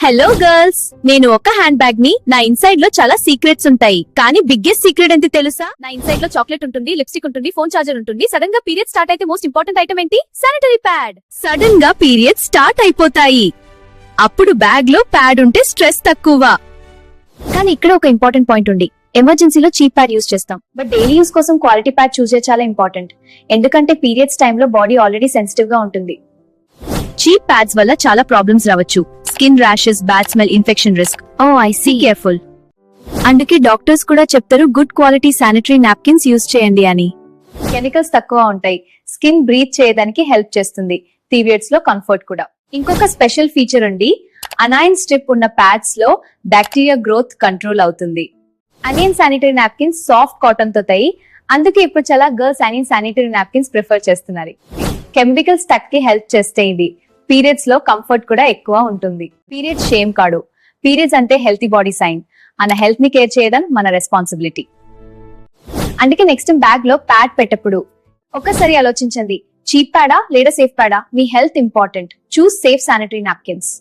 Hello girls, నేను ఒక hand bag ని నా ఇన్సైడ్ లో చాలా సీక్రెట్స్ ఉంటాయి. కానీ బిగ్గెస్ట్ సీక్రెట్ ఎంత తెలుసా? నా ఇన్సైడ్ లో చాక్లెట్ ఉంటుంది, లిప్స్టిక్ ఉంటుంది, ఫోన్ చార్జర్ ఉంటుంది. సడన్ గా పీరియడ్ స్టార్ట్ అయితే మోస్ట్ ఇంపార్టెంట్ ఐటమ్ ఏంటి? Sanitary pad. సడన్ గా పీరియడ్ స్టార్ట్ అయిపోతాయి. అప్పుడు బ్యాగ్ లో ప్యాడ్ ఉంటే స్ట్రెస్ తక్కువ. కానీ ఇక్కడ ఒక ఇంపార్టెంట్ పాయింట్ ఉంది. ఎమర్జెన్సీలో చీప్ ప్యాడ్ యూజ్ చేస్తాం, బట్ డైలీ యూస్ కోసం క్వాలిటీ ప్యాడ్ చూస్ చేయడం చాలా ఇంపార్టెంట్. ఎందుకంటే పీరియడ్స్ టైంలో బాడీ ఆల్రెడీ సెన్సిటివ్ గా ఉంటుంది. చీప్ ప్యాడ్స్ వల్ల చాలా ప్రాబ్లమ్స్ రావచ్చు. Skin rashes, bad smell, infection risk. I see, careful. అందుకే డాక్టర్స్ కూడా చెప్తారు good quality sanitary napkins use చేయండి అని. కెమికల్స్ తక్కువ ఉంటాయి, స్కిన్ బ్రీత్ చేయడానికి హెల్ప్ చేస్తుంది, పీరియడ్స్ లో కంఫర్ట్ కూడా. ఇంకొక స్పెషల్ ఫీచర్ ఉంది, అనైన్ స్ట్రిప్ ఉన్న ప్యాడ్స్ లో బ్యాక్టీరియా గ్రోత్ కంట్రోల్ అవుతుంది. Anion sanitary napkins soft cotton తో తయారు, అందుకే ఇప్పుడు చాలా girls anion sanitary napkins prefer చేస్తున్నారు. కెమికల్స్ తగ్గి హెల్ప్ చేస్తే ఇది పీరియడ్స్ లో కంఫర్ట్ కూడా ఎక్కువ ఉంటుంది. పీరియడ్స్ షేమ్ కాదు, పీరియడ్స్ అంటే హెల్తీ బాడీ సైన్. మన హెల్త్ ని కేర్ చేయడం మన రెస్పాన్సిబిలిటీ. అందుకే నెక్స్ట్ బ్యాగ్ లో ప్యాడ్ పెట్టప్పుడు ఒక్కసారి ఆలోచించండి, చీప్ ప్యాడా లేదా సేఫ్ ప్యాడా? మీ హెల్త్ ఇంపార్టెంట్. చూస్ సేఫ్ శానిటరీ నాప్కిన్స్.